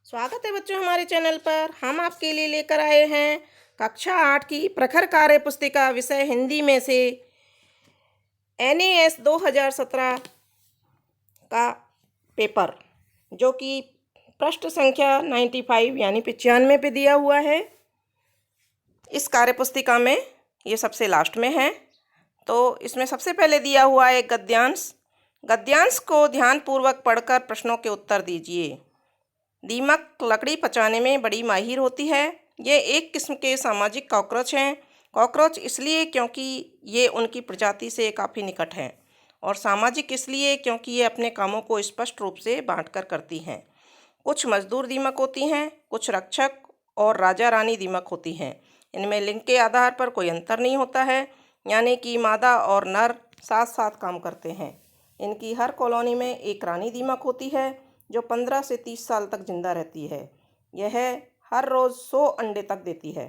स्वागत है बच्चों हमारे चैनल पर। हम आपके लिए लेकर आए हैं कक्षा 8 की प्रखर कार्य पुस्तिका विषय हिंदी में से NAS 2017 का पेपर, जो कि पृष्ठ संख्या 95 यानी 95 पे दिया हुआ है। इस कार्य पुस्तिका में ये सबसे लास्ट में है। तो इसमें सबसे पहले दिया हुआ है गद्यांश। गद्यांश को ध्यानपूर्वक पढ़कर प्रश्नों के उत्तर दीजिए। दीमक लकड़ी पचाने में बड़ी माहिर होती है। ये एक किस्म के सामाजिक कॉकरोच हैं। कॉकरोच इसलिए क्योंकि ये उनकी प्रजाति से काफ़ी निकट हैं, और सामाजिक इसलिए क्योंकि ये अपने कामों को स्पष्ट रूप से बांटकर करती हैं। कुछ मजदूर दीमक होती हैं, कुछ रक्षक और राजा रानी दीमक होती हैं। इनमें लिंग के आधार पर कोई अंतर नहीं होता है, यानी कि मादा और नर साथ साथ काम करते हैं। इनकी हर कॉलोनी में एक रानी दीमक होती है जो 15 से 30 साल तक जिंदा रहती है। यह हर रोज़ 100 अंडे तक देती है।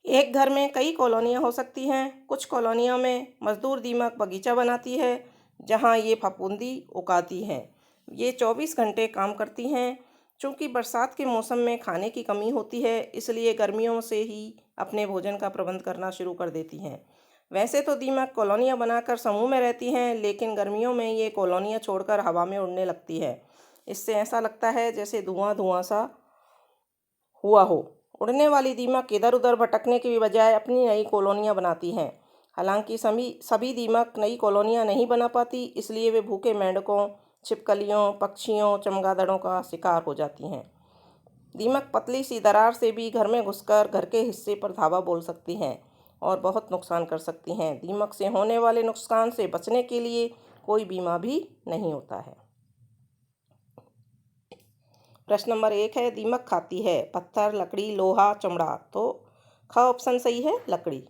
एक घर में कई कॉलोनियाँ हो सकती हैं। कुछ कॉलोनियों में मजदूर दीमक बगीचा बनाती है जहां ये फफूंदी उगाती हैं। ये 24 घंटे काम करती हैं। चूँकि बरसात के मौसम में खाने की कमी होती है, इसलिए गर्मियों से ही अपने भोजन का प्रबंध करना शुरू कर देती हैं। वैसे तो दीमक कॉलोनियाँ बनाकर समूह में रहती हैं, लेकिन गर्मियों में ये कॉलोनियाँ छोड़कर हवा में उड़ने लगती है। इससे ऐसा लगता है जैसे धुआं धुआं सा हुआ हो। उड़ने वाली दीमक इधर उधर भटकने की बजाय अपनी नई कॉलोनियाँ बनाती हैं। हालांकि सभी दीमक नई कॉलोनियाँ नहीं बना पाती, इसलिए वे भूखे मेंढकों, छिपकलियों, पक्षियों, चमगादड़ों का शिकार हो जाती हैं। दीमक पतली सी दरार से भी घर में घुसकर घर के हिस्से पर धावा बोल सकती हैं और बहुत नुकसान कर सकती हैं। दीमक से होने वाले नुकसान से बचने के लिए कोई बीमा भी नहीं होता है। प्रश्न नंबर 1 है, दीमक खाती है पत्थर, लकड़ी, लोहा, चमड़ा। तो ख ऑप्शन सही है, लकड़ी।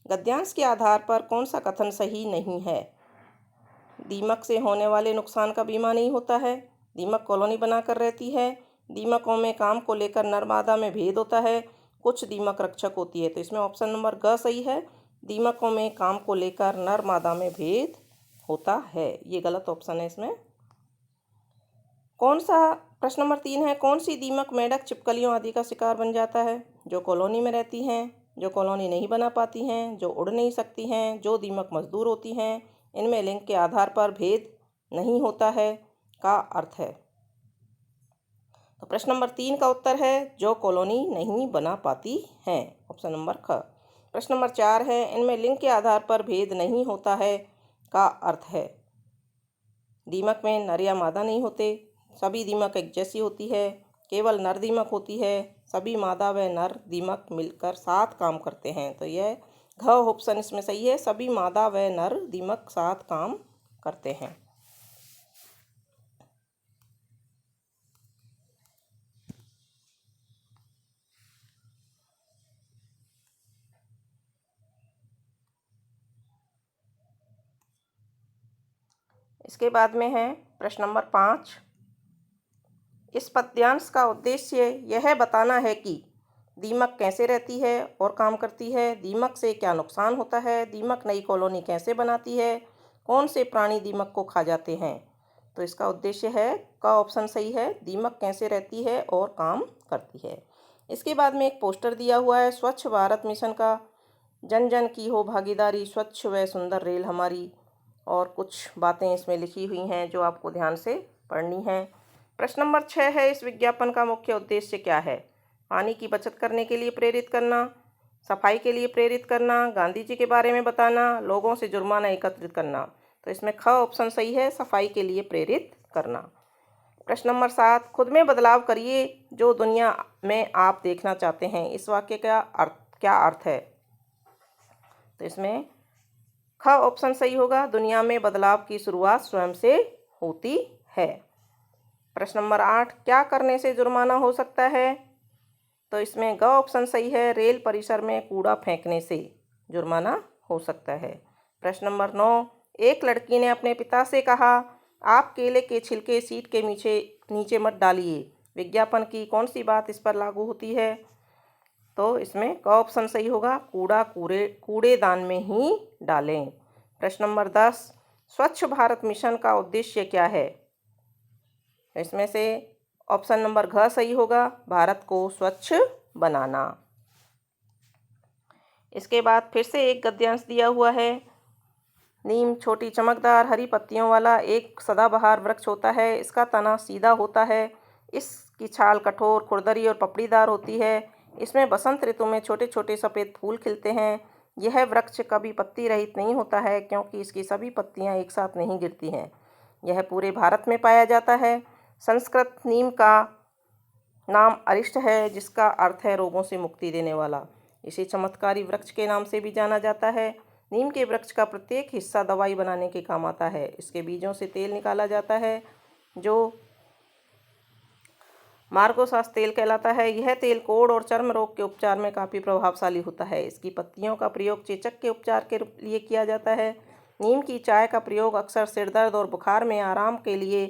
गद्यांश के आधार पर कौन सा कथन सही नहीं है? दीमक से होने वाले नुकसान का बीमा नहीं होता है। दीमक कॉलोनी बनाकर रहती है। दीमकों में काम को लेकर नर मादा में भेद होता है। कुछ दीमक रक्षक होती है। तो इसमें ऑप्शन नंबर ग सही है। दीमकों में काम को लेकर नर मादा में भेद होता है, ये गलत ऑप्शन है इसमें। कौन सा प्रश्न नंबर 3 है, कौन सी दीमक मेंढक, छिपकलियों आदि का शिकार बन जाता है? जो कॉलोनी में रहती हैं, जो कॉलोनी नहीं बना पाती हैं, जो उड़ नहीं सकती हैं, जो दीमक मजदूर होती हैं, इनमें लिंग के आधार पर भेद नहीं होता है का अर्थ है। तो प्रश्न नंबर 3 का उत्तर है जो कॉलोनी नहीं बना पाती हैं, ऑप्शन नंबर ख। प्रश्न नंबर 4 है, इनमें लिंग के आधार पर भेद नहीं होता है का अर्थ है। दीमक में नर या मादा नहीं होते, सभी दीमक एक जैसी होती है, केवल नर दीमक होती है, सभी मादा व नर दीमक मिलकर साथ काम करते हैं। तो यह घ ऑप्शन इसमें सही है, सभी मादा व नर दीमक साथ काम करते हैं। इसके बाद में है प्रश्न नंबर 5। इस पद्यांश का उद्देश्य यह बताना है कि दीमक कैसे रहती है और काम करती है, दीमक से क्या नुकसान होता है, दीमक नई कॉलोनी कैसे बनाती है, कौन से प्राणी दीमक को खा जाते हैं। तो इसका उद्देश्य है का ऑप्शन सही है, दीमक कैसे रहती है और काम करती है। इसके बाद में एक पोस्टर दिया हुआ है, स्वच्छ भारत मिशन का जन जन की हो भागीदारी, स्वच्छ व सुंदर रेल हमारी, और कुछ बातें इसमें लिखी हुई हैं जो आपको ध्यान से पढ़नी है। प्रश्न नंबर 6 है, इस विज्ञापन का मुख्य उद्देश्य क्या है? पानी की बचत करने के लिए प्रेरित करना, सफाई के लिए प्रेरित करना, गांधी जी के बारे में बताना, लोगों से जुर्माना एकत्रित करना। तो इसमें ख ऑप्शन सही है, सफाई के लिए प्रेरित करना। प्रश्न नंबर 7, खुद में बदलाव करिए जो दुनिया में आप देखना चाहते हैं। इस वाक्य का क्या अर्थ है? तो इसमें ख ऑप्शन सही होगा, दुनिया में बदलाव की शुरुआत स्वयं से होती है। प्रश्न नंबर 8, क्या करने से जुर्माना हो सकता है? तो इसमें ग ऑप्शन सही है, रेल परिसर में कूड़ा फेंकने से जुर्माना हो सकता है। प्रश्न नंबर 9, एक लड़की ने अपने पिता से कहा, आप केले के छिलके सीट के नीचे मत डालिए। विज्ञापन की कौन सी बात इस पर लागू होती है? तो इसमें क ऑप्शन सही होगा, कूड़ा कूड़ेदान में ही डालें। प्रश्न नंबर 10, स्वच्छ भारत मिशन का उद्देश्य क्या है? इसमें से ऑप्शन नंबर घ सही होगा, भारत को स्वच्छ बनाना। इसके बाद फिर से एक गद्यांश दिया हुआ है। नीम छोटी चमकदार हरी पत्तियों वाला एक सदाबहार वृक्ष होता है। इसका तना सीधा होता है। इसकी छाल कठोर, खुरदरी और पपड़ीदार होती है। इसमें बसंत ऋतु में छोटे छोटे सफ़ेद फूल खिलते हैं। यह वृक्ष कभी पत्ती रहित नहीं होता है क्योंकि इसकी सभी पत्तियां एक साथ नहीं गिरती हैं। यह पूरे भारत में पाया जाता है। संस्कृत नीम का नाम अरिष्ट है, जिसका अर्थ है रोगों से मुक्ति देने वाला। इसे चमत्कारी वृक्ष के नाम से भी जाना जाता है। नीम के वृक्ष का प्रत्येक हिस्सा दवाई बनाने के काम आता है। इसके बीजों से तेल निकाला जाता है जो मार्गोसास तेल कहलाता है। यह तेल कोढ़ और चर्म रोग के उपचार में काफ़ी प्रभावशाली होता है। इसकी पत्तियों का प्रयोग चेचक के उपचार के लिए किया जाता है। नीम की चाय का प्रयोग अक्सर सिरदर्द और बुखार में आराम के लिए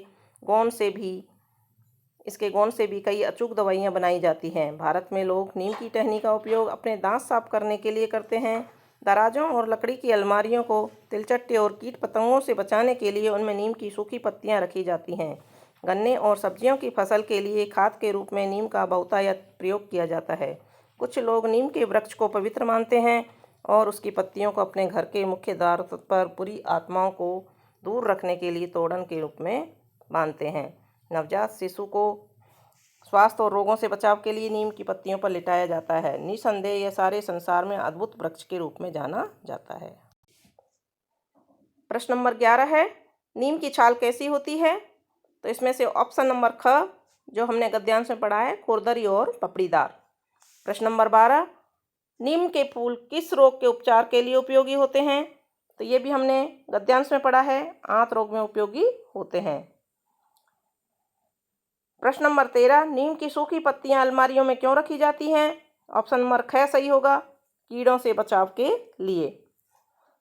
इसके गोंद से भी कई अचूक दवाइयाँ बनाई जाती हैं। भारत में लोग नीम की टहनी का उपयोग अपने दांत साफ करने के लिए करते हैं। दराजों और लकड़ी की अलमारियों को तिलचट्टे और कीट पतंगों से बचाने के लिए उनमें नीम की सूखी पत्तियां रखी जाती हैं। गन्ने और सब्जियों की फसल के लिए खाद के रूप में नीम का बहुतायत प्रयोग किया जाता है। कुछ लोग नीम के वृक्ष को पवित्र मानते हैं और उसकी पत्तियों को अपने घर के मुख्य द्वार पर बुरी आत्माओं को दूर रखने के लिए तोड़न के रूप में बांधते हैं। नवजात शिशु को स्वास्थ्य और रोगों से बचाव के लिए नीम की पत्तियों पर लिटाया जाता है। निसंदेह यह सारे संसार में अद्भुत वृक्ष के रूप में जाना जाता है। प्रश्न नंबर 11 है, नीम की छाल कैसी होती है? तो इसमें से ऑप्शन नंबर ख जो हमने गद्यांश में पढ़ा है, खुरदरी और पपड़ीदार। प्रश्न नंबर 12, नीम के फूल किस रोग के उपचार के लिए उपयोगी होते हैं? तो ये भी हमने गद्यांश में पढ़ा है, आंत रोग में उपयोगी होते हैं। प्रश्न नंबर 13, नीम की सूखी पत्तियां अलमारियों में क्यों रखी जाती हैं? ऑप्शन नंबर ख सही होगा, कीड़ों से बचाव के लिए।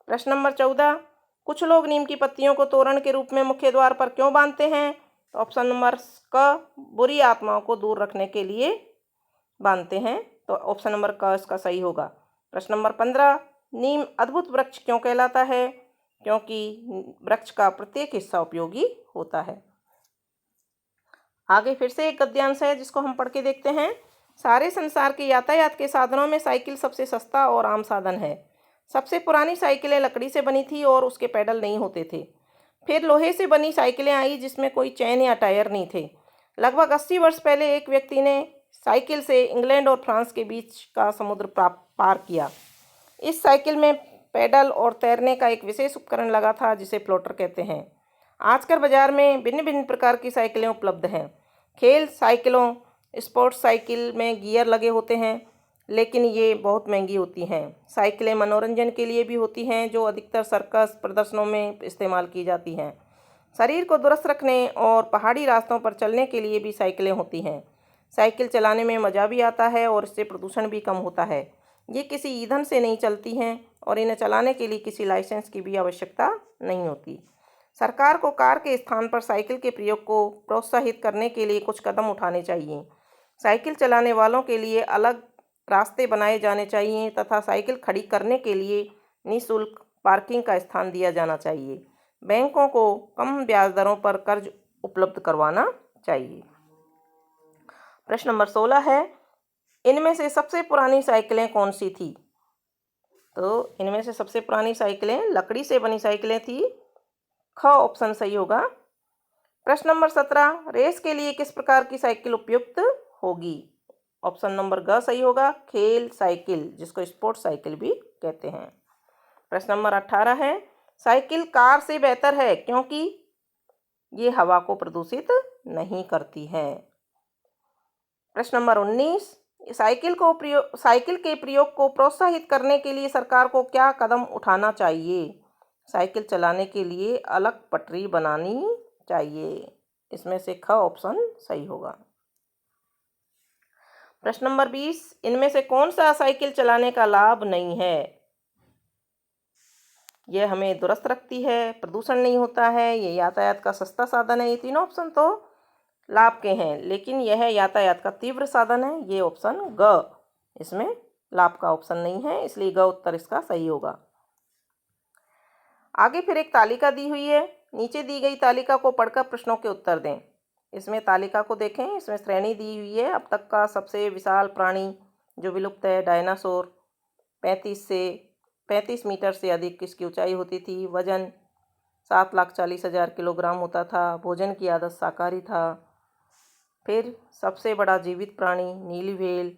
प्रश्न नंबर 14, कुछ लोग नीम की पत्तियों को तोरण के रूप में मुख्य द्वार पर क्यों बांधते हैं? तो ऑप्शन नंबर क, बुरी आत्माओं को दूर रखने के लिए बांधते हैं। तो ऑप्शन नंबर क इसका सही होगा। प्रश्न नंबर 15, नीम अद्भुत वृक्ष क्यों कहलाता है? क्योंकि वृक्ष का प्रत्येक हिस्सा उपयोगी होता है। आगे फिर से एक गद्यांश है जिसको हम पढ़ के देखते हैं। सारे संसार के यातायात के साधनों में साइकिल सबसे सस्ता और आम साधन है। सबसे पुरानी साइकिलें लकड़ी से बनी थी और उसके पैडल नहीं होते थे। फिर लोहे से बनी साइकिलें आई जिसमें कोई चैन या टायर नहीं थे। लगभग 80 वर्ष पहले एक व्यक्ति ने साइकिल से इंग्लैंड और फ्रांस के बीच का समुद्र पार किया। इस साइकिल में पैडल और तैरने का एक विशेष उपकरण लगा था जिसे फ्लोटर कहते हैं। आजकल बाजार में भिन्न भिन्न प्रकार की साइकिलें उपलब्ध हैं। खेल साइकिलों, स्पोर्ट्स साइकिल में गियर लगे होते हैं, लेकिन ये बहुत महंगी होती हैं। साइकिलें मनोरंजन के लिए भी होती हैं जो अधिकतर सर्कस प्रदर्शनों में इस्तेमाल की जाती हैं। शरीर को दुरुस्त रखने और पहाड़ी रास्तों पर चलने के लिए भी साइकिलें होती हैं। साइकिल चलाने में मज़ा भी आता है और इससे प्रदूषण भी कम होता है। ये किसी ईंधन से नहीं चलती हैं और इन्हें चलाने के लिए किसी लाइसेंस की भी आवश्यकता नहीं होती। सरकार को कार के स्थान पर साइकिल के प्रयोग को प्रोत्साहित करने के लिए कुछ कदम उठाने चाहिए। साइकिल चलाने वालों के लिए अलग रास्ते बनाए जाने चाहिए तथा साइकिल खड़ी करने के लिए निःशुल्क पार्किंग का स्थान दिया जाना चाहिए। बैंकों को कम ब्याज दरों पर कर्ज उपलब्ध करवाना चाहिए। प्रश्न नंबर 16 है, इनमें से सबसे पुरानी साइकिलें कौन सी थी? तो इनमें से सबसे पुरानी साइकिलें लकड़ी से बनी साइकिलें थी। ख ऑप्शन सही होगा। प्रश्न नंबर 17, रेस के लिए किस प्रकार की साइकिल उपयुक्त होगी? ऑप्शन नंबर ग सही होगा, खेल साइकिल, जिसको स्पोर्ट्स साइकिल भी कहते हैं। प्रश्न नंबर 18 है, साइकिल कार से बेहतर है क्योंकि ये हवा को प्रदूषित नहीं करती है। प्रश्न नंबर 19, साइकिल के प्रयोग को प्रोत्साहित करने के लिए सरकार को क्या कदम उठाना चाहिए? साइकिल चलाने के लिए अलग पटरी बनानी चाहिए। इसमें से ख ऑप्शन सही होगा। प्रश्न नंबर 20, इनमें से कौन सा साइकिल चलाने का लाभ नहीं है? यह हमें दुरुस्त रखती है, प्रदूषण नहीं होता है, ये यातायात का सस्ता साधन है। ये तीनों ऑप्शन तो लाभ के हैं, लेकिन यह यातायात का तीव्र साधन है। ये ऑप्शन ग, इसमें लाभ का ऑप्शन नहीं है, इसलिए ग उत्तर इसका सही होगा। आगे फिर एक तालिका दी हुई है, नीचे दी गई तालिका को पढ़कर प्रश्नों के उत्तर दें। इसमें तालिका को देखें, इसमें श्रेणी दी हुई है। अब तक का सबसे विशाल प्राणी जो विलुप्त है डायनासोर। 35 मीटर से अधिक इसकी ऊंचाई होती थी। वजन 7,40,000 किलोग्राम होता था। भोजन की आदत शाकाहारी था। फिर सबसे बड़ा जीवित प्राणी नीली व्हेल,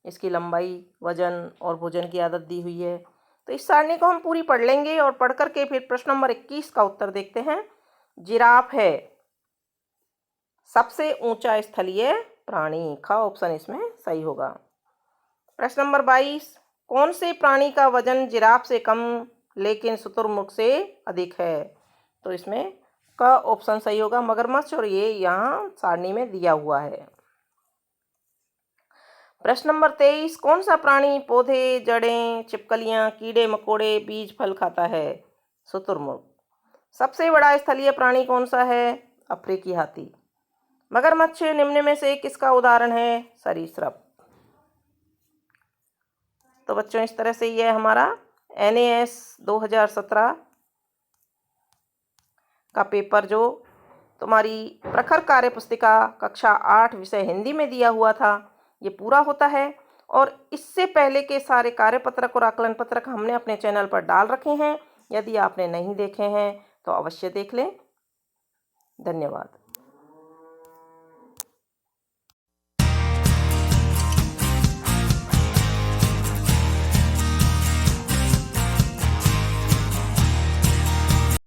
इसकी लंबाई, वजन और भोजन की आदत दी हुई है। तो इस सारणी को हम पूरी पढ़ लेंगे और पढ़ करके फिर प्रश्न नंबर 21 का उत्तर देखते हैं। जिराफ है सबसे ऊंचा स्थलीय प्राणी। ख ऑप्शन इसमें सही होगा। प्रश्न नंबर 22, कौन से प्राणी का वजन जिराफ से कम लेकिन शुतुरमुर्ग से अधिक है? तो इसमें क ऑप्शन सही होगा, मगरमच्छ, और ये यहाँ सारणी में दिया हुआ है। प्रश्न नंबर 23, कौन सा प्राणी पौधे, जड़ें, छिपकलियां, कीड़े मकोड़े, बीज, फल खाता है? शुतुरमुर्ग। सबसे बड़ा स्थलीय प्राणी कौन सा है? अफ्रीकी हाथी। मगरमच्छ निम्न में से किसका उदाहरण है? सरीसृप। तो बच्चों इस तरह से ये हमारा NAS 2017 का पेपर जो तुम्हारी प्रखर कार्य पुस्तिका कक्षा 8 विषय हिंदी में दिया हुआ था, ये पूरा होता है। और इससे पहले के सारे कार्यपत्रक और आकलन पत्रक हमने अपने चैनल पर डाल रखे हैं। यदि आपने नहीं देखे हैं तो अवश्य देख लें। धन्यवाद।